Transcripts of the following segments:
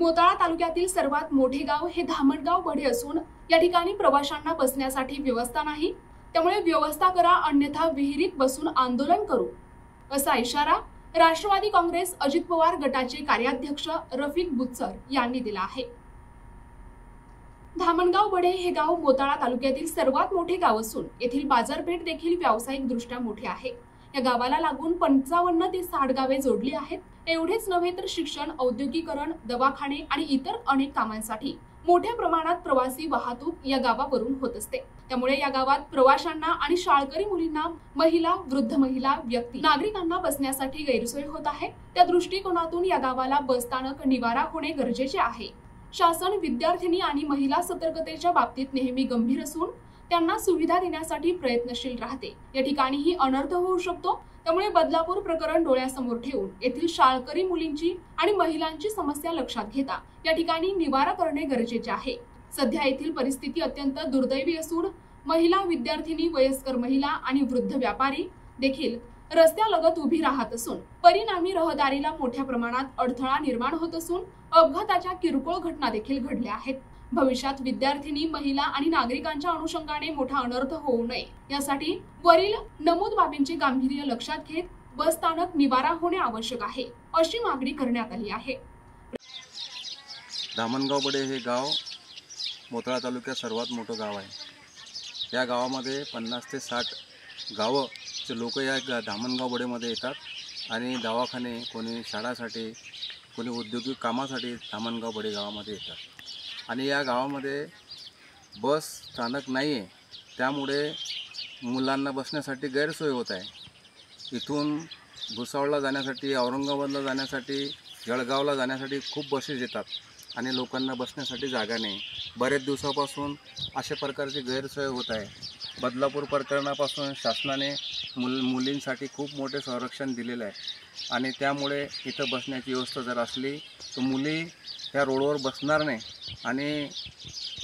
मोताळा तालुक्यातील सर्वात मोठे गाव हे धामणगाव बढे असून या ठिकाणी प्रवाशांना बसण्यासाठी व्यवस्था नाही। त्यामुळे व्यवस्था करा, अन्यथा विहिरीत बसून आंदोलन करू, असा इशारा राष्ट्रवादी काँग्रेस अजित पवार गटाचे कार्याध्यक्ष रफिक बुचर यांनी दिला आहे। धामणगाव बढे हे गाव मोताळा तालुक्यातील सर्वात मोठे गाव असून येथील बाजारपेठ देखील व्यावसायिक दृष्ट्या मोठी आहे। या गावाला लागून 55 ते 60 गावे जोडली आहेत। एवढेच नव्हे तर शिक्षण, औद्योगिकरण, दवाखाने आणि इतर अनेक कामांसाठी मोठ्या प्रमाणात प्रवासी वाहतूक या गावावरून होत असते। त्यामुळे या गावात प्रवाशांना आणि शाळकरी मुलींना, महिला, वृद्ध महिला, व्यक्ती, नागरिकांना बसण्यासाठी गैरसोय होत आहे। त्या दृष्टिकोनातून या गावाला बसस्थानक निवारा होणे गरजेचे आहे। शासन विद्यार्थिनी आणि महिला सतर्कतेच्या बाबतीत नेहमी गंभीर असून त्यांना सुविधा देण्यासाठी प्रयत्नशील राहते। या ठिकाणीही अनर्थ होऊ शकतो। त्यामुळे बदलापूर प्रकरण डोळ्यासमोर ठेवून येथील शाळकरी मुलींची आणि महिलांची समस्या लक्षात घेता या ठिकाणी निवारा करणे गरजेचे आहे। सध्या येथील परिस्थिती अत्यंत दुर्दैवी असून महिला, विद्यार्थिनी, वयस्कर महिला आणि वृद्ध व्यापारी देखील रस्त्यालगत उभी राहत असून परिणामी रहदारीला मोठ्या प्रमाणात अडथळा निर्माण होत असून अपघाताच्या किरकोळ घटना देखील घडल्या आहेत। भविष्यात विद्यार्थिनी, महिला आणि नागरिकांच्या अनुषंगाने मोठा अनर्थ होऊ नये यासाठी वरील नमूद बाबींचे गांभीर्य लक्षात घेत बसस्थानक निवारा होणे आवश्यक आहे, अशी मागणी करण्यात आली आहे। धामणगाव बढे हे गाव मोताळा तालुक्यात सर्वात मोठं गाव आहे। या गावामध्ये 50 ते 60 गावचे लोक या धामणगाव बढेमध्ये येतात आणि दवाखाने, कोणी शाळासाठी, कोणी औद्योगिक कामासाठी धामणगाव बढे गावामध्ये येतात। आणि या गावामध्ये बस स्थानक नाही आहे, त्यामुळे मुलांना बसण्यासाठी गैरसोय होत आहे। इथून भुसावळला जाण्यासाठी, औरंगाबादला जाण्यासाठी, जळगावला जाण्यासाठी खूप बसेस येतात आणि लोकांना बसण्यासाठी जागा नाही। बरेच दिवसापासून अशा प्रकारची गैरसोय होत आहे। बदलापूर प्रकरणापासून शासनाने मुलींसाठी खूप मोठे संरक्षण दिलेलं आहे आणि त्यामुळे इथं बसण्याची व्यवस्था जर असली तर मुली ह्या रोडवर बसणार नाही आणि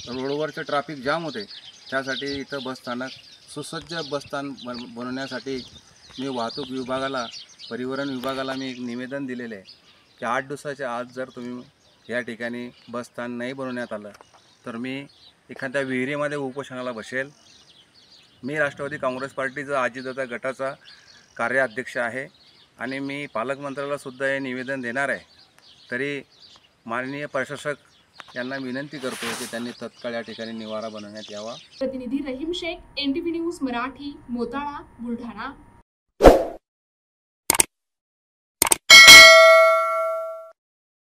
रोडवरचं ट्रॅफिक जाम होते। त्यासाठी इथं बसस्थानक सुसज्ज बसस्थान बनवण्यासाठी मी वाहतूक विभागाला, परिवहन विभागाला मी एक निवेदन दिलेले आहे की 8 दिवसाच्या आत जर तुम्ही या ठिकाणी बसस्थान नाही बनवण्यात आलं तर मी एखाद्या विहिरीमध्ये उपोषणाला बसेल। मी राष्ट्रवादी काँग्रेस पार्टीचा अजितदादा गटाचा कार्याध्यक्ष आहे आणि मी पालकमंत्र्याला सुद्धा हे निवेदन देणार आहे। तरी माननीय प्रशासक यांना विनंती करतो की त्यांनी तत्काळ या ठिकाणी निवारा बनवण्यात यावा। प्रतिनिधी रहीम शेख, NTV न्यूज मराठी, मोताळा, बुलढाणा।